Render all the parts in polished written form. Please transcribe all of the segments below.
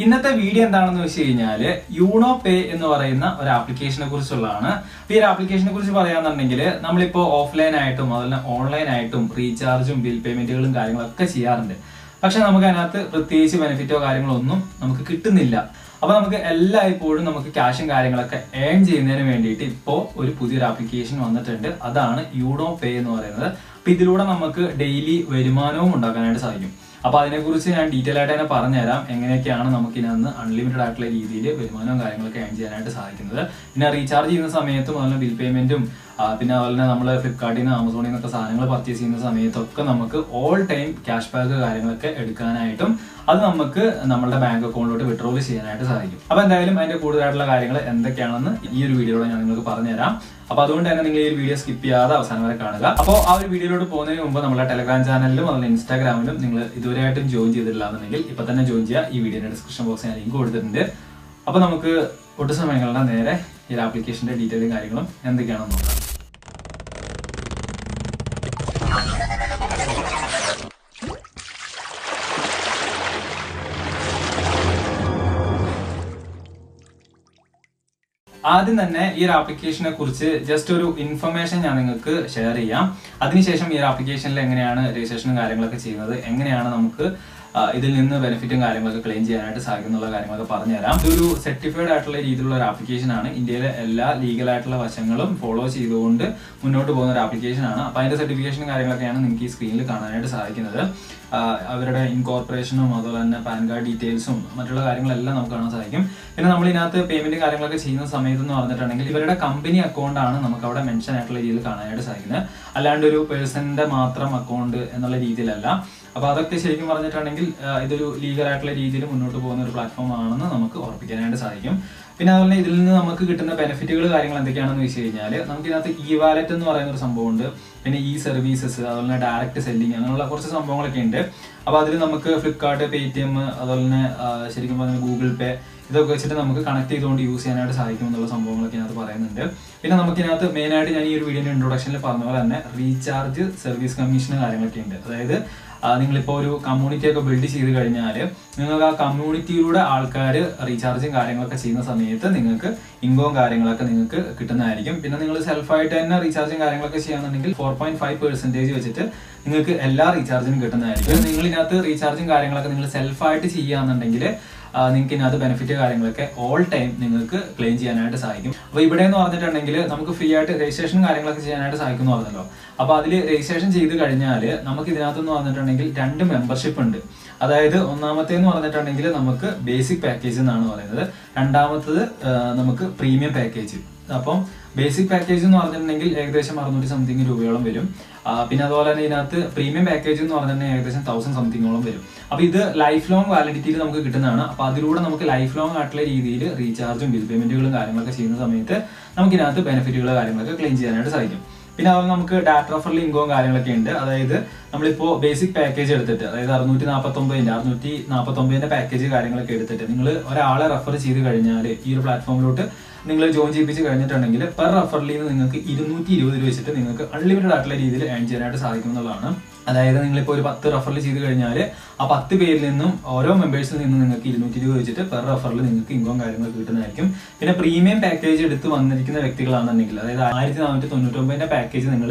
ഇന്നത്തെ വീഡിയോ എന്താണെന്ന് വെച്ച് കഴിഞ്ഞാൽ യൂണോ പേ എന്ന് പറയുന്ന ഒരു ആപ്ലിക്കേഷനെ കുറിച്ചുള്ളതാണ്. ഈ ഒരു ആപ്ലിക്കേഷനെ കുറിച്ച് പറയാന്നുണ്ടെങ്കിൽ നമ്മളിപ്പോൾ ഓഫ്ലൈൻ ആയിട്ടും അതുപോലെ ഓൺലൈൻ ആയിട്ടും റീചാർജും ബിൽ പേയ്മെന്റുകളും കാര്യങ്ങളൊക്കെ ചെയ്യാറുണ്ട്. പക്ഷെ നമുക്ക് അതിനകത്ത് പ്രത്യേകിച്ച് ബെനിഫിറ്റോ കാര്യങ്ങളോ ഒന്നും നമുക്ക് കിട്ടുന്നില്ല. അപ്പൊ നമുക്ക് എല്ലായ്പ്പോഴും നമുക്ക് ക്യാഷും കാര്യങ്ങളൊക്കെ ഏൺ ചെയ്യുന്നതിന് വേണ്ടിയിട്ട് ഇപ്പോൾ ഒരു പുതിയൊരു ആപ്ലിക്കേഷൻ വന്നിട്ടുണ്ട്. അതാണ് യൂണോ പേ എന്ന് പറയുന്നത്. അപ്പൊ ഇതിലൂടെ നമുക്ക് ഡെയിലി വരുമാനവും ഉണ്ടാക്കാനായിട്ട് സാധിക്കും. അപ്പൊ അതിനെക്കുറിച്ച് ഞാൻ ഡീറ്റെയിൽ ആയിട്ട് തന്നെ പറഞ്ഞുതരാം, എങ്ങനെയൊക്കെയാണ് നമുക്ക് ഇതിനകത്ത് അൺലിമിറ്റഡ് ആയിട്ടുള്ള രീതിയിൽ വരുമാനവും കാര്യങ്ങളൊക്കെ ഏൺ ചെയ്യാനായിട്ട് സാധിക്കുന്നത്. പിന്നെ റീചാർജ് ചെയ്യുന്ന സമയത്തും അതുപോലെ ബിൽ പേയ്മെന്റും പിന്നെ അതുപോലെ തന്നെ നമ്മൾ ഫ്ലിപ്കാർട്ടിൽ നിന്ന് ആമസോണിൽ നിന്നൊക്കെ സാധനങ്ങൾ പർച്ചേസ് ചെയ്യുന്ന സമയത്തൊക്കെ നമുക്ക് ഓൾ ടൈം ക്യാഷ് ബാക്ക് കാര്യങ്ങളൊക്കെ എടുക്കാനായിട്ടും അത് നമുക്ക് നമ്മുടെ ബാങ്ക് അക്കൗണ്ടിലോട്ട് വിഡ്രോൾ ചെയ്യാനായിട്ട് സാധിക്കും. അപ്പൊ എന്തായാലും അതിന്റെ കൂടുതലായിട്ടുള്ള കാര്യങ്ങൾ എന്തൊക്കെയാണെന്ന് ഈ ഒരു വീഡിയോയിലൂടെ ഞാൻ നിങ്ങൾക്ക് പറഞ്ഞുതരാം. അപ്പൊ അതുകൊണ്ട് തന്നെ നിങ്ങൾ ഈ ഒരു വീഡിയോ സ്കിപ്പ് ചെയ്യാതെ അവസാനം വരെ കാണുക. അപ്പോൾ ആ ഒരു വീഡിയോയിലോട്ട് പോകുന്നതിന് മുമ്പ് നമ്മുടെ ടെലഗ്രാം ചാനലിലും അതുപോലെ ഇൻസ്റ്റാഗ്രാമിലും നിങ്ങൾ ഇതുവരെയായിട്ടും ജോയിൻ ചെയ്തിട്ടില്ല എന്നുണ്ടെങ്കിൽ ഇപ്പൊ തന്നെ ജോയിൻ ചെയ്യുക. ഈ വീഡിയോയുടെ ഡിസ്ക്രിപ്ഷൻ ബോക്സിൽ ഞാൻ ലിങ്ക് കൊടുത്തിട്ടുണ്ട്. അപ്പൊ നമുക്ക് ഒട്ടു സമയങ്ങളുടെ നേരെ ഈ ആപ്ലിക്കേഷന്റെ ഡീറ്റെയിലും കാര്യങ്ങളും എന്തൊക്കെയാണെന്ന് നോക്കാം. ആദ്യം തന്നെ ഈ ഒരു ആപ്ലിക്കേഷനെ കുറിച്ച് ജസ്റ്റ് ഒരു ഇൻഫർമേഷൻ ഞാൻ നിങ്ങൾക്ക് ഷെയർ ചെയ്യാം. അതിനുശേഷം ഈ ഒരു ആപ്ലിക്കേഷനിൽ എങ്ങനെയാണ് രജിസ്ട്രേഷനും കാര്യങ്ങളൊക്കെ ചെയ്യുന്നത്, എങ്ങനെയാണ് നമുക്ക് ഇതിൽ നിന്ന് ബെനിഫിറ്റും കാര്യങ്ങളൊക്കെ ക്ലെയിം ചെയ്യാനായിട്ട് സാധിക്കുന്നുള്ള കാര്യങ്ങളൊക്കെ പറഞ്ഞുതരാം. ഇതൊരു സർട്ടിഫൈഡ് ആയിട്ടുള്ള രീതിയിലുള്ള ഒരു ആപ്ലിക്കേഷൻ ആണ്. ഇന്ത്യയിലെ എല്ലാ ലീഗൽ ആയിട്ടുള്ള വശങ്ങളും ഫോളോ ചെയ്തുകൊണ്ട് മുന്നോട്ട് പോകുന്ന ഒരു ആപ്ലിക്കേഷൻ ആണ്. അപ്പൊ അതിന്റെ സർട്ടിഫിക്കേഷനും കാര്യങ്ങളൊക്കെയാണ് നിങ്ങൾക്ക് ഈ സ്ക്രീനിൽ കാണാനായിട്ട് സാധിക്കുന്നത്. അവരുടെ ഇൻകോർപ്പറേഷനും അതുപോലെ തന്നെ പാൻ കാർഡ് ഡീറ്റെയിൽസും മറ്റുള്ള കാര്യങ്ങളെല്ലാം നമുക്ക് കാണാൻ സാധിക്കും. പിന്നെ നമ്മൾ ഇതിനകത്ത് പേയ്മെന്റ് കാര്യങ്ങളൊക്കെ ചെയ്യുന്ന സമയത്ത് എന്ന് പറഞ്ഞിട്ടുണ്ടെങ്കിൽ ഇവരുടെ കമ്പനി അക്കൗണ്ട് ആണ് നമുക്ക് അവിടെ മെൻഷൻ ആയിട്ടുള്ള രീതിയിൽ കാണാനായിട്ട് സാധിക്കുന്നത്. അല്ലാണ്ട് ഒരു പേഴ്സണിന്റെ മാത്രം അക്കൗണ്ട് എന്നുള്ള രീതിയിലല്ല. അപ്പൊ അതൊക്കെ ശരിക്കും പറഞ്ഞിട്ടുണ്ടെങ്കിൽ ഇതൊരു ലീഗൽ ആയിട്ടുള്ള രീതിയിൽ മുന്നോട്ട് പോകുന്ന ഒരു പ്ലാറ്റ്ഫോം ആണെന്ന് നമുക്ക് ഉറപ്പിക്കാനായിട്ട് സാധിക്കും. പിന്നെ അതുപോലെ ഇതിൽ നിന്ന് നമുക്ക് കിട്ടുന്ന ബെനിഫിറ്റുകൾ കാര്യങ്ങൾ എന്തൊക്കെയാണെന്ന് വെച്ച് കഴിഞ്ഞാൽ നമുക്ക് ഇതിനകത്ത് ഇ വാലറ്റ് എന്ന് പറയുന്ന ഒരു സംഭവമുണ്ട്. പിന്നെ ഇ സർവീസസ്, അതുപോലെ ഡയറക്റ്റ് സെല്ലിങ്, അങ്ങനെയുള്ള കുറച്ച് സംഭവങ്ങളൊക്കെ ഉണ്ട്. അപ്പൊ അതിൽ നമുക്ക് ഫ്ലിപ്കാർട്ട്, പേടിഎം, അതുപോലെ തന്നെ ശരിക്കും പറഞ്ഞാൽ ഗൂഗിൾ പേ, ഇതൊക്കെ വെച്ചിട്ട് നമുക്ക് കണക്ട് ചെയ്തുകൊണ്ട് യൂസ് ചെയ്യാനായിട്ട് സാധിക്കും എന്നുള്ള സംഭവങ്ങളൊക്കെ ഇതിനകത്ത് പറയുന്നുണ്ട്. പിന്നെ നമുക്ക് ഇതിനകത്ത് മെയിനായിട്ട് ഞാൻ ഈ ഒരു വീഡിയോയുടെ ഇൻട്രൊഡക്ഷനിൽ പറഞ്ഞ പോലെ തന്നെ റീചാർജ് സർവീസ് കമ്മീഷൻ കാര്യങ്ങളൊക്കെ ഉണ്ട്. അതായത് നിങ്ങളിപ്പോൾ ഒരു കമ്മ്യൂണിറ്റി ഒക്കെ ബിൽഡ് ചെയ്ത് കഴിഞ്ഞാൽ നിങ്ങൾക്ക് ആ കമ്മ്യൂണിറ്റിയിലൂടെ ആൾക്കാർ റീചാർജും കാര്യങ്ങളൊക്കെ ചെയ്യുന്ന സമയത്ത് നിങ്ങൾക്ക് ഇൻകവും കാര്യങ്ങളൊക്കെ നിങ്ങൾക്ക് കിട്ടുന്നതായിരിക്കും. പിന്നെ നിങ്ങൾ സെൽഫായിട്ട് തന്നെ റീചാർജും കാര്യങ്ങളൊക്കെ ചെയ്യാന്നുണ്ടെങ്കിൽ 4.5% വെച്ചിട്ട് നിങ്ങൾക്ക് എല്ലാ റീചാർജിനും കിട്ടുന്നതായിരിക്കും. നിങ്ങൾ ഇതിനകത്ത് റീചാർജും കാര്യങ്ങളൊക്കെ നിങ്ങൾ സെൽഫായിട്ട് ചെയ്യുകയാണെന്നുണ്ടെങ്കിൽ നിങ്ങൾക്ക് ഇതിനകത്ത് ബെനിഫിറ്റ് കാര്യങ്ങളൊക്കെ ഓൾ ടൈം നിങ്ങൾക്ക് ക്ലെയിം ചെയ്യാനായിട്ട് സാധിക്കും. അപ്പൊ ഇവിടെ എന്ന് പറഞ്ഞിട്ടുണ്ടെങ്കിൽ നമുക്ക് ഫ്രീ ആയിട്ട് രജിസ്ട്രേഷൻ കാര്യങ്ങളൊക്കെ ചെയ്യാനായിട്ട് സാധിക്കും എന്ന് പറഞ്ഞല്ലോ. അപ്പൊ അതിൽ രജിസ്ട്രേഷൻ ചെയ്ത് കഴിഞ്ഞാൽ നമുക്ക് ഇതിനകത്തെന്ന് പറഞ്ഞിട്ടുണ്ടെങ്കിൽ 2 മെമ്പർഷിപ്പ് ഉണ്ട്. അതായത് ഒന്നാമത്തേന്ന് പറഞ്ഞിട്ടുണ്ടെങ്കിൽ നമുക്ക് ബേസിക് പാക്കേജ് എന്നാണ് പറയുന്നത്, രണ്ടാമത്തത് നമുക്ക് പ്രീമിയം പാക്കേജ്. അപ്പം ബേസിക് പാക്കേജ് എന്ന് പറഞ്ഞിട്ടുണ്ടെങ്കിൽ ഏകദേശം 600 സംതിങ് രൂപയോളം വരും. പിന്നെ അതുപോലെ തന്നെ ഇതിനകത്ത് പ്രീമിയം പാക്കേജ് എന്ന് പറഞ്ഞിട്ടുണ്ടെങ്കിൽ ഏകദേശം 1000 സംതിങ്ങോളം വരും. അപ്പൊ ഇത് ലൈഫ് ലോങ് വാലിഡിറ്റിയിൽ നമുക്ക് കിട്ടുന്നതാണ്. അപ്പൊ അതിലൂടെ നമുക്ക് ലൈഫ് ലോങ് ആയിട്ടുള്ള രീതിയിൽ റീചാർജും ബിൽ പേയ്മെന്റുകളും കാര്യങ്ങളൊക്കെ ചെയ്യുന്ന സമയത്ത് നമുക്ക് ഇതിനകത്ത് ബെനിഫിറ്റുകൾ കാര്യങ്ങളൊക്കെ ക്ലെയിം ചെയ്യാനായിട്ട് സാധിക്കും. പിന്നെ അതുപോലെ നമുക്ക് ഡാറ്റ റഫറൽ ഇൻകവും കാര്യങ്ങളൊക്കെ ഉണ്ട്. അതായത് നമ്മളിപ്പോൾ ബേസിക് പാക്കേജ് എടുത്തിട്ട്, അതായത് 649 പാക്കേജ് കാര്യങ്ങളൊക്കെ എടുത്തിട്ട് നിങ്ങൾ ഒരാളെ റെഫർ ചെയ്ത് കഴിഞ്ഞാൽ ഈ ഒരു പ്ലാറ്റ്ഫോമിലോട്ട് നിങ്ങൾ ജോയിൻ ചെയ്യിപ്പിച്ച് കഴിഞ്ഞിട്ടുണ്ടെങ്കിൽ പെർ റെഫറിൽ നിന്ന് നിങ്ങൾക്ക് 220 രൂപ വെച്ചിട്ട് നിങ്ങൾക്ക് അൺലിമിറ്റഡ് ആയിട്ടുള്ള രീതിയിൽ ഏൺ ചെയ്യാനായിട്ട് സാധിക്കും എന്നുള്ളതാണ്. അതായത് നിങ്ങളിപ്പോൾ ഒരു 10 റെഫറിൽ ചെയ്ത് കഴിഞ്ഞാൽ ആ 10 പേരിൽ നിന്നും ഓരോ മെമ്പേഴ്സിൽ നിന്നും നിങ്ങൾക്ക് 220 രൂപ വെച്ചിട്ട് പെർ റെഫറിൽ നിങ്ങൾക്ക് ഇൻകം കാര്യങ്ങളൊക്കെ കിട്ടുന്നതായിരിക്കും. പിന്നെ പ്രീമിയം പാക്കേജ് എടുത്ത് വന്നിരിക്കുന്ന വ്യക്തികളാണെന്നുണ്ടെങ്കിൽ, അതായത് 1499 പാക്കേജ് നിങ്ങൾ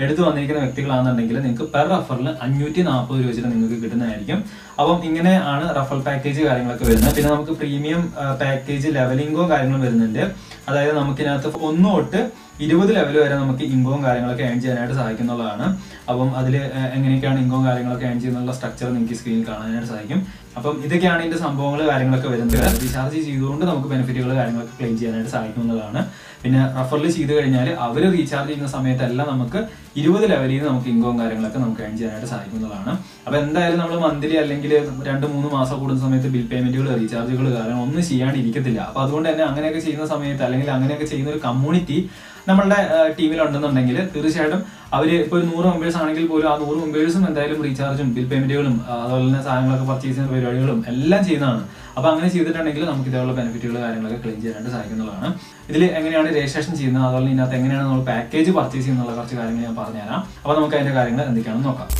എടുത്തു വന്നിരിക്കുന്ന വ്യക്തികളാണെന്നുണ്ടെങ്കിൽ നിങ്ങൾക്ക് പെർ റെഫറിൽ 540 രൂപ വെച്ചിട്ട് നിങ്ങൾക്ക് കിട്ടുന്നതായിരിക്കും. അപ്പം ഇങ്ങനെയാണ് റെഫറൽ പാക്കേജ് കാര്യങ്ങളൊക്കെ വരുന്നത്. പിന്നെ നമുക്ക് പ്രീമിയം പാക്കേജ് ലെവലിംഗും കാര്യങ്ങളും വരുന്നുണ്ട്. അതായത് നമുക്കിതിനകത്ത് 1 തൊട്ട് 20 ലെവൽ വരെ നമുക്ക് ഇൻകവും കാര്യങ്ങളൊക്കെ ഏൺ ചെയ്യാനായിട്ട് സാധിക്കുന്നുള്ളതാണ്. അപ്പം അതിൽ എങ്ങനെയൊക്കെയാണ് ഇൻകവും കാര്യങ്ങളൊക്കെ ഏൺ ചെയ്യുന്നുള്ള സ്ട്രക്ചർ നിങ്ങൾക്ക് സ്ക്രീനിൽ കാണാനായിട്ട് സാധിക്കും. അപ്പം ഇതൊക്കെയാണ് ഇതിന്റെ സംഭവങ്ങൾ കാര്യങ്ങളൊക്കെ വരുന്നത്. റീചാർജ് ചെയ്തുകൊണ്ട് നമുക്ക് ബെനിഫിറ്റുകൾ കാര്യങ്ങളൊക്കെ ക്ലെയിം ചെയ്യാനായിട്ട് സാധിക്കുമെന്നുള്ളതാണ്. പിന്നെ റെഫറിൽ ചെയ്ത് കഴിഞ്ഞാൽ അവർ റീചാർജ് ചെയ്യുന്ന സമയത്തെല്ലാം നമുക്ക് 20 ലെവലിൽ നിന്ന് നമുക്ക് ഇൻകവും കാര്യങ്ങളൊക്കെ നമുക്ക് ഏൺ ചെയ്യാനായിട്ട് സാധിക്കുന്നതാണ്. അപ്പൊ എന്തായാലും നമ്മൾ മന്ത്ലി അല്ലെങ്കിൽ 2-3 മാസം കൂടുന്ന സമയത്ത് ബിൽ പേയ്മെന്റുകൾ, റീചാർജുകൾ കാരണം ഒന്നും ചെയ്യാണ്ടിരിക്കത്തില്ല. അപ്പൊ അതുകൊണ്ട് തന്നെ അങ്ങനെയൊക്കെ ചെയ്യുന്ന സമയത്ത് അല്ലെങ്കിൽ അങ്ങനെയൊക്കെ ചെയ്യുന്ന ഒരു കമ്മ്യൂണിറ്റി നമ്മളുടെ ടീമിലുണ്ടെന്നുണ്ടെങ്കിൽ തീർച്ചയായിട്ടും അവർ ഇപ്പോൾ ഒരു 100 മെമ്പേഴ്സ് ആണെങ്കിൽ പോലും ആ 100 മെമ്പേഴ്സും എന്തായാലും റീചാർജും ബിൽ പേയ്മെന്റുകളും അതുപോലെ തന്നെ സാധനങ്ങളൊക്കെ പർച്ചേസ് ചെയ്യുന്ന പരിപാടികളും എല്ലാം ചെയ്യുന്നതാണ്. അപ്പൊ അങ്ങനെ ചെയ്തിട്ടുണ്ടെങ്കിൽ നമുക്ക് ഇതേപോലെ ബെനിഫിറ്റുകൾ കാര്യങ്ങളൊക്കെ ക്ലെയിം ചെയ്യാനായിട്ട് സാധിക്കുന്നതാണ്. ഇതിൽ എങ്ങനെയാണ് രജിസ്ട്രേഷൻ ചെയ്യുന്നത്, അതുപോലെ ഇതിനകത്ത് എങ്ങനെയാണ് നമ്മൾ പാക്കേജ് പർച്ചേസ് ചെയ്യുന്നുള്ള കുറച്ച് കാര്യങ്ങൾ ഞാൻ പറഞ്ഞുതരാം. അപ്പൊ നമുക്ക് അതിന്റെ കാര്യങ്ങൾ എന്തൊക്കെയാണെന്ന് നോക്കാം.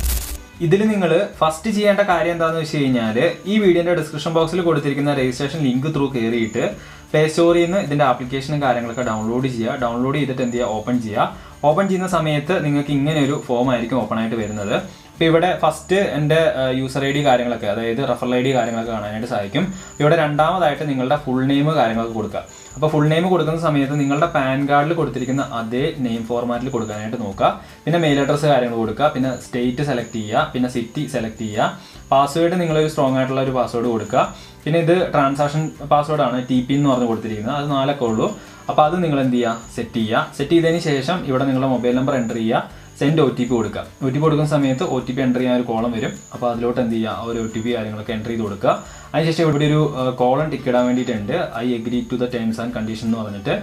ഇതിൽ നിങ്ങൾ ഫസ്റ്റ് ചെയ്യേണ്ട കാര്യം എന്താണെന്ന് വെച്ച് കഴിഞ്ഞാൽ ഈ വീഡിയോന്റെ ഡിസ്ക്രിപ്ഷൻ ബോക്സിൽ കൊടുത്തിരിക്കുന്ന രജിസ്ട്രേഷൻ ലിങ്ക് ത്രൂ കയറിയിട്ട് പ്ലേ സ്റ്റോറിൽ നിന്ന് ഇതിന്റെ ആപ്ലിക്കേഷനും കാര്യങ്ങളൊക്കെ ഡൗൺലോഡ് ചെയ്യുക. ഡൗൺലോഡ് ചെയ്തിട്ട് എന്ത് ചെയ്യുക, ഓപ്പൺ ചെയ്യുക. ഓപ്പൺ ചെയ്യുന്ന സമയത്ത് നിങ്ങൾക്ക് ഇങ്ങനെ ഒരു ഫോം ആയിരിക്കും ഓപ്പൺ ആയിട്ട് വരുന്നത്. അപ്പോൾ ഇവിടെ ഫസ്റ്റ് എൻ്റെ യൂസർ ഐ ഡി കാര്യങ്ങളൊക്കെ, അതായത് റെഫറൽ ഐ ഡി കാര്യങ്ങളൊക്കെ കാണാനായിട്ട് സാധിക്കും. ഇവിടെ രണ്ടാമതായിട്ട് നിങ്ങളുടെ ഫുൾ നെയിം കാര്യങ്ങളൊക്കെ കൊടുക്കുക. അപ്പോൾ ഫുൾ നെയിം കൊടുക്കുന്ന സമയത്ത് നിങ്ങളുടെ പാൻ കാർഡിൽ കൊടുത്തിരിക്കുന്ന അതേ നെയിം ഫോർമാറ്റിൽ കൊടുക്കാനായിട്ട് നോക്കുക. പിന്നെ മെയിൽ അഡ്രസ്സ് കാര്യങ്ങൾ കൊടുക്കുക. പിന്നെ സ്റ്റേറ്റ് സെലക്ട് ചെയ്യുക. പിന്നെ സിറ്റി സെലക്ട് ചെയ്യുക. പാസ്വേഡ് നിങ്ങളൊരു സ്ട്രോങ് ആയിട്ടുള്ള ഒരു പാസ്വേഡ് കൊടുക്കുക. പിന്നെ ഇത് ട്രാൻസാക്ഷൻ പാസ്വേഡാണ്, TP എന്ന് പറഞ്ഞ് കൊടുത്തിരിക്കുന്നത്. അത് 4 അക്കേ ഉള്ളൂ. അപ്പോൾ അത് നിങ്ങൾ എന്ത് ചെയ്യുക, സെറ്റ് ചെയ്യുക. സെറ്റ് ചെയ്തതിന് ശേഷം ഇവിടെ നിങ്ങളുടെ മൊബൈൽ നമ്പർ എൻ്റർ ചെയ്യുക. സെൻഡ് OTP കൊടുക്കുക. OTP കൊടുക്കുന്ന സമയത്ത് OTP എൻ്റർ ചെയ്യാൻ ഒരു കോളം വരും. അപ്പോൾ അതിലോട്ട് എന്ത് ചെയ്യുക, ഒരു OTP കാര്യങ്ങളൊക്കെ എൻ്റർ ചെയ്ത് കൊടുക്കുക. അതിനുശേഷം ഇവിടെ ഒരു കോളം ടിക്ക് ഇടാൻ വേണ്ടിയിട്ടുണ്ട്, I agree to the terms and condition എന്ന് പറഞ്ഞിട്ട്.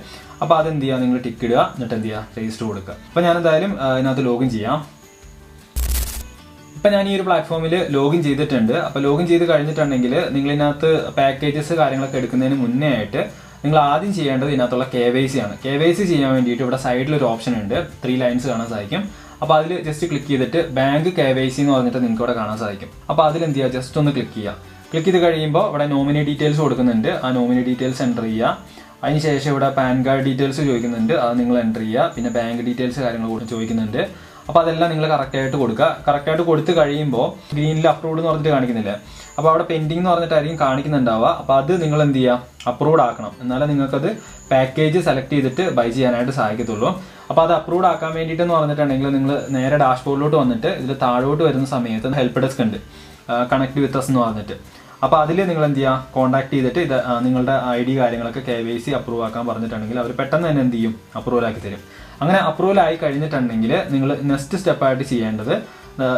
അപ്പോൾ അതെന്ത് ചെയ്യുക, നിങ്ങൾ ടിക്ക് ഇടുക. എന്നിട്ട് എന്ത് ചെയ്യുക, രജിസ്റ്റർ കൊടുക്കുക. അപ്പോൾ ഞാൻ എന്തായാലും ഇതിനകത്ത് ലോഗിൻ ചെയ്യാം. ഇപ്പം ഞാൻ ഈ ഒരു പ്ലാറ്റ്ഫോമിൽ ലോഗിൻ ചെയ്തിട്ടുണ്ട്. അപ്പോൾ ലോഗിൻ ചെയ്ത് കഴിഞ്ഞിട്ടുണ്ടെങ്കിൽ നിങ്ങൾ ഇതിനകത്ത് പാക്കേജസ് കാര്യങ്ങളൊക്കെ എടുക്കുന്നതിന് മുന്നേ ആയിട്ട് നിങ്ങൾ ആദ്യം ചെയ്യേണ്ടത് ഇതിനകത്തുള്ള KYC ആണ്. KYC ചെയ്യാൻ വേണ്ടിയിട്ട് ഇവിടെ സൈഡിൽ ഒരു ഓപ്ഷൻ ഉണ്ട്, 3 ലൈൻസ് കാണാൻ സാധിക്കും. അപ്പോൾ അതിൽ ജസ്റ്റ് ക്ലിക്ക് ചെയ്തിട്ട് ബാങ്ക് KYC എന്ന് പറഞ്ഞിട്ട് നിങ്ങൾക്ക് ഇവിടെ കാണാൻ സാധിക്കും. അപ്പോൾ അതിൽ എന്ത് ചെയ്യുക, ജസ്റ്റ് ഒന്ന് ക്ലിക്ക് ചെയ്യുക. ക്ലിക്ക് ചെയ്ത് കഴിയുമ്പോൾ ഇവിടെ നോമിനി ഡീറ്റെയിൽസ് കൊടുക്കുന്നുണ്ട്. ആ നോമിനി ഡീറ്റെയിൽസ് എൻ്റർ ചെയ്യുക. അതിനുശേഷം ഇവിടെ പാൻ കാർഡ് ഡീറ്റെയിൽസ് ചോദിക്കുന്നുണ്ട്, അത് നിങ്ങൾ എൻ്റർ ചെയ്യുക. പിന്നെ ബാങ്ക് ഡീറ്റെയിൽസ് കാര്യങ്ങൾ കൂടി ചോദിക്കുന്നുണ്ട്. അപ്പോൾ അതെല്ലാം നിങ്ങൾ കറക്റ്റായിട്ട് കൊടുക്കുക. കറക്റ്റായിട്ട് കൊടുത്ത് കഴിയുമ്പോൾ ഗ്രീനിൽ അപ്രൂവ്ഡ് എന്ന് പറഞ്ഞിട്ട് കാണിക്കുന്നില്ലേ, അപ്പോൾ അവിടെ പെൻഡിങ് എന്ന് പറഞ്ഞിട്ടായിരിക്കും കാണിക്കുന്നുണ്ടാവുക. അപ്പോൾ അത് നിങ്ങൾ എന്ത് ചെയ്യുക, അപ്രൂവ്ഡ് ആക്കണം. എന്നാലേ നിങ്ങൾക്കത് പാക്കേജ് സെലക്ട് ചെയ്തിട്ട് ബൈ ചെയ്യാനായിട്ട് സാധിക്കത്തുള്ളൂ. അപ്പോൾ അത് അപ്രൂവ്ഡ് ആക്കാൻ വേണ്ടിയിട്ടെന്ന് പറഞ്ഞിട്ടുണ്ടെങ്കിൽ നിങ്ങൾ നേരെ ഡാഷ്ബോർഡിലോട്ട് വന്നിട്ട് ഇതിൽ താഴോട്ട് വരുന്ന സമയത്ത് ഹെൽപ്പ് ഡെസ്ക് ഉണ്ട്, കണക്ട് വിത്ത് അസ് എന്ന് പറഞ്ഞിട്ട്. അപ്പോൾ അതിൽ നിങ്ങൾ എന്ത് ചെയ്യുക, കോൺടാക്ട് ചെയ്തിട്ട് ഇത് നിങ്ങളുടെ ID കാര്യങ്ങളൊക്കെ KYC അപ്രൂവ് ആക്കാൻ പറഞ്ഞിട്ടുണ്ടെങ്കിൽ അവർ പെട്ടെന്ന് തന്നെ എന്ത് ചെയ്യും, അപ്രൂവൽ ആക്കി തരും. അങ്ങനെ അപ്രൂവൽ ആയി കഴിഞ്ഞിട്ടുണ്ടെങ്കിൽ നിങ്ങൾ നെക്സ്റ്റ് സ്റ്റെപ്പായിട്ട് ചെയ്യേണ്ടത്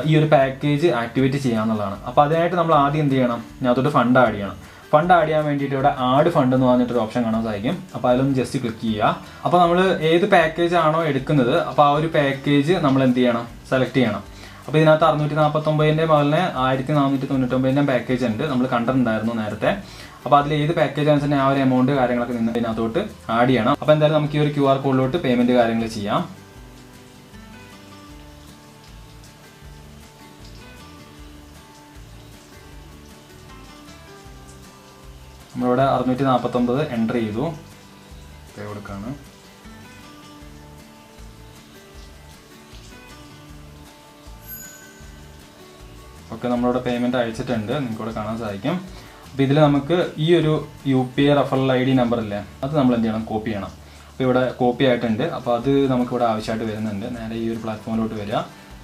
ഈ ഒരു പാക്കേജ് ആക്ടിവേറ്റ് ചെയ്യാന്നുള്ളതാണ്. അപ്പോൾ അതിനായിട്ട് നമ്മൾ ആദ്യം എന്ത് ചെയ്യണം, അതിനകത്തോട്ട് ഫണ്ട് ആഡ് ചെയ്യണം. ഫണ്ട് ആഡ് ചെയ്യാൻ വേണ്ടിയിട്ട് ഇവിടെ ആഡ് ഫണ്ട് എന്ന് പറഞ്ഞിട്ടൊരു ഓപ്ഷൻ കാണാൻ സാധിക്കും. അപ്പോൾ അതിലൊന്ന് ജസ്റ്റ് ക്ലിക്ക് ചെയ്യുക. അപ്പോൾ നമ്മൾ ഏത് പാക്കേജ് ആണോ എടുക്കുന്നത് അപ്പോൾ ആ ഒരു പാക്കേജ് നമ്മൾ എന്ത് ചെയ്യണം, സെലക്ട് ചെയ്യണം. അപ്പോൾ ഇതിനകത്ത് 649ൻ്റെ മുകളിൽ 1499ൻ്റെ പാക്കേജ് ഉണ്ട്, നമ്മൾ കണ്ടിട്ടുണ്ടായിരുന്നു നേരത്തെ. അപ്പോൾ അതിൽ ഏത് പാക്കേജ് അനുസരിച്ച് ആ ഒരു എമൗണ്ട് കാര്യങ്ങളൊക്കെ നിങ്ങൾ ഇതിനകത്തോട്ട് ആഡ് ചെയ്യണം. അപ്പോൾ എന്തായാലും നമുക്ക് ഈ ഒരു QR കോഡിലോട്ട് പേയ്മെൻറ്റ് കാര്യങ്ങൾ ചെയ്യാം. നമ്മളിവിടെ 649 എൻ്റർ ചെയ്തു, പേ കൊടുക്കാണ്. ഓക്കെ, നമ്മളിവിടെ പേയ്മെൻറ്റ് അയച്ചിട്ടുണ്ട്, നിങ്ങൾക്കിവിടെ കാണാൻ സാധിക്കും. അപ്പോൾ ഇതിൽ നമുക്ക് ഈ ഒരു UPI റെഫറൽ ID നമ്പർ ഇല്ലേ, അത് നമ്മൾ എന്ത് ചെയ്യണം, കോപ്പി ചെയ്യണം. അപ്പോൾ ഇവിടെ കോപ്പി ആയിട്ടുണ്ട്. അപ്പോൾ അത് നമുക്കിവിടെ ആവശ്യമായിട്ട് വരുന്നുണ്ട്. നേരെ ഈ ഒരു പ്ലാറ്റ്ഫോമിലോട്ട് വരിക.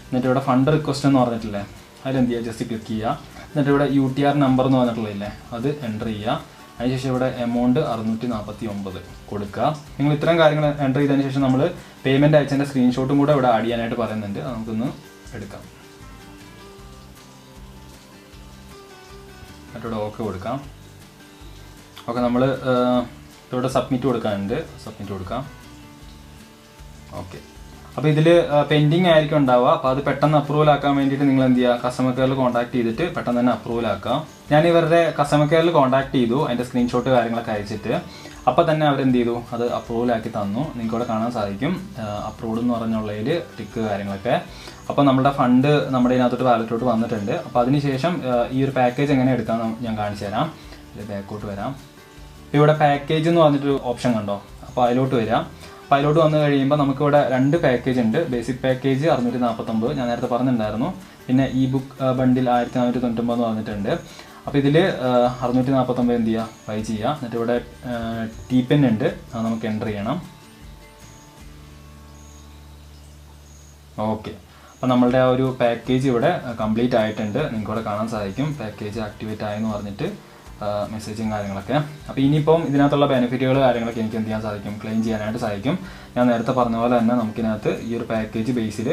എന്നിട്ട് ഇവിടെ ഫണ്ട് റിക്വസ്റ്റ് എന്ന് പറഞ്ഞിട്ടില്ലേ, അതിലെന്ത് ചെയ്യുക, ജസ്റ്റ് ക്ലിക്ക് ചെയ്യുക. എന്നിട്ട് ഇവിടെ UTR നമ്പർ എന്ന് പറഞ്ഞിട്ടുള്ളതില്ലേ, അത് എൻ്റർ ചെയ്യുക. അതിനുശേഷം ഇവിടെ എമൗണ്ട് 649 കൊടുക്കുക. നിങ്ങൾ ഇത്തരം കാര്യങ്ങൾ എൻ്റർ ചെയ്തതിന് ശേഷം നമ്മൾ പേയ്മെൻറ്റ് അയച്ചതിൻ്റെ സ്ക്രീൻഷോട്ടും കൂടെ ഇവിടെ ആഡ് ചെയ്യാനായിട്ട് പറയുന്നുണ്ട്. നമുക്കൊന്ന് എടുക്കാം. എന്നിട്ടിവിടെ ഓക്കെ കൊടുക്കാം. ഓക്കെ, നമ്മൾ ഇവിടെ സബ്മിറ്റ് കൊടുക്കാനുണ്ട്, സബ്മിറ്റ് കൊടുക്കാം. ഓക്കെ, അപ്പോൾ ഇതിൽ പെൻഡിങ് ആയിരിക്കും ഉണ്ടാവുക. അപ്പോൾ അത് പെട്ടെന്ന് അപ്രൂവൽ ആക്കാൻ വേണ്ടിയിട്ട് നിങ്ങൾ എന്ത് ചെയ്യുക, കസ്റ്റമർ കെയറിൽ കോൺടാക്ട് ചെയ്തിട്ട് പെട്ടെന്ന് തന്നെ അപ്രൂവൽ ആക്കാം. ഞാൻ ഇവരുടെ കസ്റ്റമർ കെയറിൽ കോൺടാക്ട് ചെയ്തു, അതിൻ്റെ സ്ക്രീൻഷോട്ട് കാര്യങ്ങളൊക്കെ അയച്ചിട്ട്. അപ്പോൾ തന്നെ അവരെന്ത് ചെയ്തു, അത് അപ്രൂവൽ ആക്കി തന്നു. നിങ്ങൾക്ക് ഇവിടെ കാണാൻ സാധിക്കും അപ്രൂവ്ഡ് എന്ന് പറഞ്ഞുള്ളതിൽ ടിക്ക് കാര്യങ്ങളൊക്കെ. അപ്പോൾ നമ്മുടെ ഫണ്ട് നമ്മുടെ ഇതിനകത്തോട്ട് വാലറ്റിലോട്ട് വന്നിട്ടുണ്ട്. അപ്പോൾ അതിനുശേഷം ഈ ഒരു പാക്കേജ് എങ്ങനെ എടുക്കാമെന്ന് ഞാൻ കാണിച്ചു തരാം. ഇതിൽ ബാക്കോട്ട് വരാം. ഇപ്പോൾ ഇവിടെ പാക്കേജ് എന്ന് പറഞ്ഞിട്ടൊരു ഓപ്ഷൻ കണ്ടോ, അപ്പോൾ അതിലോട്ട് വരാം. അപ്പോൾ അതിലോട്ട് വന്നു കഴിയുമ്പോൾ നമുക്കിവിടെ 2 പാക്കേജ് ഉണ്ട്. ബേസിക് പാക്കേജ് 649 ഞാൻ നേരത്തെ പറഞ്ഞിട്ടുണ്ടായിരുന്നു. പിന്നെ ബുക്ക് ബണ്ടിൽ 1499 എന്ന് പറഞ്ഞിട്ടുണ്ട്. അപ്പോൾ ഇതിൽ 649 എന്ത് ചെയ്യുക, ബൈ ചെയ്യുക. എന്നിട്ട് ഇവിടെ TPIN ഉണ്ട്, അത് നമുക്ക് എൻ്റർ ചെയ്യണം. ഓക്കെ, അപ്പോൾ നമ്മളുടെ ആ ഒരു പാക്കേജ് ഇവിടെ കംപ്ലീറ്റ് ആയിട്ടുണ്ട്. നിങ്ങൾക്ക് ഇവിടെ കാണാൻ സാധിക്കും പാക്കേജ് ആക്ടിവേറ്റ് ആയെന്ന് പറഞ്ഞിട്ട് മെസ്സേജും കാര്യങ്ങളൊക്കെ. അപ്പോൾ ഇനിയിപ്പം ഇതിനകത്തുള്ള ബെനിഫിറ്റുകൾ കാര്യങ്ങളൊക്കെ എനിക്ക് എന്ത് ചെയ്യാൻ സാധിക്കും, ക്ലെയിം ചെയ്യാനായിട്ട് സാധിക്കും. ഞാൻ നേരത്തെ പറഞ്ഞ പോലെ തന്നെ നമുക്കിതിനകത്ത് ഈ ഒരു പാക്കേജ് ബേസിൽ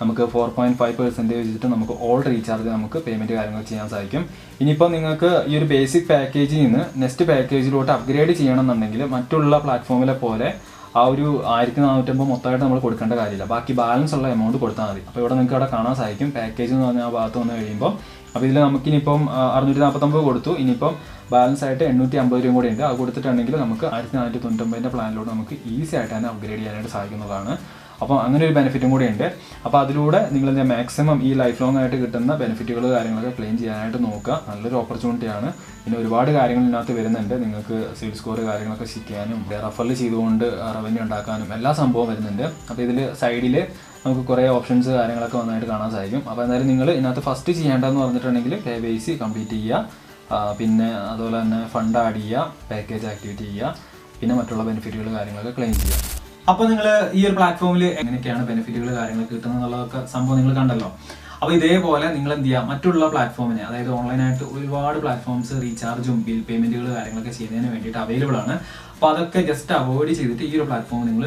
നമുക്ക് 4.5% വെച്ചിട്ട് നമുക്ക് ഓൾ റീചാർജ് നമുക്ക് പേയ്മെൻറ്റ് കാര്യങ്ങൾ ചെയ്യാൻ സാധിക്കും. ഇനിയിപ്പോൾ നിങ്ങൾക്ക് ഈ ഒരു ബേസിക് പാക്കേജിൽ നിന്ന് നെക്സ്റ്റ് പാക്കേജിലോട്ട് അപ്ഗ്രേഡ് ചെയ്യണമെന്നുണ്ടെങ്കിൽ മറ്റുള്ള പ്ലാറ്റ്ഫോമിലെ പോലെ ആ ഒരു 1450 മൊത്തമായിട്ട് നമ്മൾ കൊടുക്കേണ്ട കാര്യമില്ല. ബാക്കി ബാലൻസ് ഉള്ള എമൗണ്ട് കൊടുത്താൽ മതി. അപ്പോൾ ഇവിടെ നിങ്ങൾക്ക് അവിടെ കാണാൻ സാധിക്കും പാക്കേജ് എന്ന് പറഞ്ഞാൽ ആ ഭാഗത്ത് വന്ന് കഴിയുമ്പോൾ. അപ്പോൾ ഇതിൽ നമുക്കിനിയിപ്പം 649 കൊടുത്തു. ഇനിയിപ്പം ബാലൻസ് ആയിട്ട് 850 രൂപ കൂടെ ഉണ്ട്. അത് കൊടുത്തിട്ടുണ്ടെങ്കിൽ നമുക്ക് 1499ൻ്റെ പ്ലാനിലോട്ട് നമുക്ക് ഈസി ആയിട്ട് തന്നെ അപ്ഗ്രേഡ് ചെയ്യാനായിട്ട് സാധിക്കുന്നതാണ്. അപ്പോൾ അങ്ങനെ ഒരു ബെനിഫിറ്റും കൂടി ഉണ്ട്. അപ്പോൾ അതിലൂടെ നിങ്ങൾ മാക്സിമം ഈ ലൈഫ് ലോങ് ആയിട്ട് കിട്ടുന്ന ബെനിഫിറ്റുകൾ കാര്യങ്ങളൊക്കെ ക്ലെയിം ചെയ്യാനായിട്ട് നോക്കുക. നല്ലൊരു ഓപ്പർച്യൂണിറ്റിയാണ്. പിന്നെ ഒരുപാട് കാര്യങ്ങൾ ഇതിനകത്ത് വരുന്നുണ്ട്. നിങ്ങൾക്ക് സിവിൽ സ്കോർ കാര്യങ്ങളൊക്കെ ശിക്കാനും റെഫറൽ ചെയ്തുകൊണ്ട് റവന്യൂ ഉണ്ടാക്കാനും എല്ലാ സംഭവം വരുന്നുണ്ട്. അപ്പോൾ ഇതിൽ സൈഡിൽ നമുക്ക് കുറേ ഓപ്ഷൻസ് കാര്യങ്ങളൊക്കെ നന്നായിട്ട് കാണാൻ സാധിക്കും. അപ്പോൾ എന്തായാലും നിങ്ങൾ ഇതിനകത്ത് ഫസ്റ്റ് ചെയ്യേണ്ടതെന്ന് പറഞ്ഞിട്ടുണ്ടെങ്കിൽ KYC കംപ്ലീറ്റ് ചെയ്യുക, പിന്നെ അതുപോലെ തന്നെ ഫണ്ട് ആഡ് ചെയ്യുക, പാക്കേജ് ആക്ടിവേറ്റ് ചെയ്യുക, പിന്നെ മറ്റുള്ള ബെനിഫിറ്റുകൾ കാര്യങ്ങളൊക്കെ ക്ലെയിം ചെയ്യുക. അപ്പോൾ നിങ്ങൾ ഈ ഒരു പ്ലാറ്റ്ഫോമിൽ എങ്ങനെയൊക്കെയാണ് ബെനിഫിറ്റുകൾ കാര്യങ്ങളൊക്കെ കിട്ടുന്നത് എന്നുള്ളതൊക്കെ സംഭവം നിങ്ങൾ കണ്ടല്ലോ. അപ്പോൾ ഇതേപോലെ നിങ്ങൾ എന്ത് ചെയ്യുക, മറ്റുള്ള പ്ലാറ്റ്ഫോമിന്, അതായത് ഓൺലൈനായിട്ട് ഒരുപാട് പ്ലാറ്റ്ഫോംസ് റീചാർജും ബിൽ പേയ്മെൻറ്റുകൾ കാര്യങ്ങളൊക്കെ ചെയ്യുന്നതിന് വേണ്ടിയിട്ട് അവൈലബിൾ ആണ്. അപ്പോൾ അതൊക്കെ ജസ്റ്റ് അവോയ്ഡ് ചെയ്തിട്ട് ഈ ഒരു പ്ലാറ്റ്ഫോം നിങ്ങൾ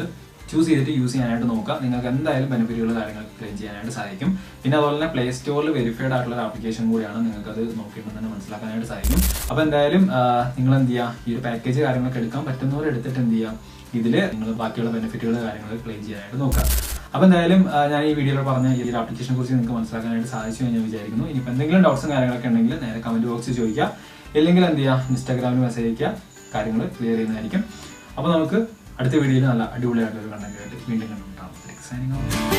ചൂസ് ചെയ്തിട്ട് യൂസ് ചെയ്യാനായിട്ട് നോക്കുക. നിങ്ങൾക്ക് എന്തായാലും ബെനിഫിറ്റുകൾ കാര്യങ്ങളൊക്കെ ക്ലെയിം ചെയ്യാനായിട്ട് സാധിക്കും. പിന്നെ അതുപോലെ തന്നെ പ്ലേ സ്റ്റോറിൽ വെരിഫൈഡ് ആയിട്ടുള്ള ഒരു ആപ്ലിക്കേഷൻ കൂടിയാണ്. നിങ്ങൾക്കത് നോക്കിയിട്ട് തന്നെ മനസ്സിലാക്കാനായിട്ട് സാധിക്കും. അപ്പോൾ എന്തായാലും നിങ്ങൾ എന്ത് ചെയ്യുക, ഈ ഒരു പാക്കേജ് കാര്യങ്ങളൊക്കെ എടുക്കാൻ പറ്റുന്നവർ എടുത്തിട്ട് എന്ത് ചെയ്യുക, ഇതിൽ നിങ്ങൾ ബാക്കിയുള്ള ബെനിഫിറ്റുകൾ കാര്യങ്ങളൊക്കെ ക്ലെയിം ചെയ്യാനായിട്ട് നോക്കുക. അപ്പോൾ എന്തായാലും ഞാൻ ഈ വീഡിയോയിൽ പറഞ്ഞ ഈ ഒരു ആപ്ലിക്കേഷനെ കുറിച്ച് നിങ്ങൾക്ക് മനസ്സിലാക്കാനായിട്ട് സാധിച്ചു എന്ന് ഞാൻ വിചാരിക്കുന്നു. ഇനിയിപ്പോൾ എന്തെങ്കിലും ഡൗട്ട്സും കാര്യങ്ങളൊക്കെ ഉണ്ടെങ്കിൽ നേരെ കമൻറ്റ് ബോക്സിൽ ചോദിക്കുക, ഇല്ലെങ്കിൽ എന്ത് ചെയ്യുക, ഇൻസ്റ്റാഗ്രാമിൽ മെസ്സേജ് അയക്കുക, കാര്യങ്ങൾ ക്ലിയർ ചെയ്യുന്നതായിരിക്കും. അപ്പോൾ നമുക്ക് അടുത്ത വീഡിയോയിൽ നല്ല അടിപൊളിയായിട്ടൊരു കണ്ടന്റ് ആയിട്ട് വീണ്ടും കണ്ടുമുട്ടാം.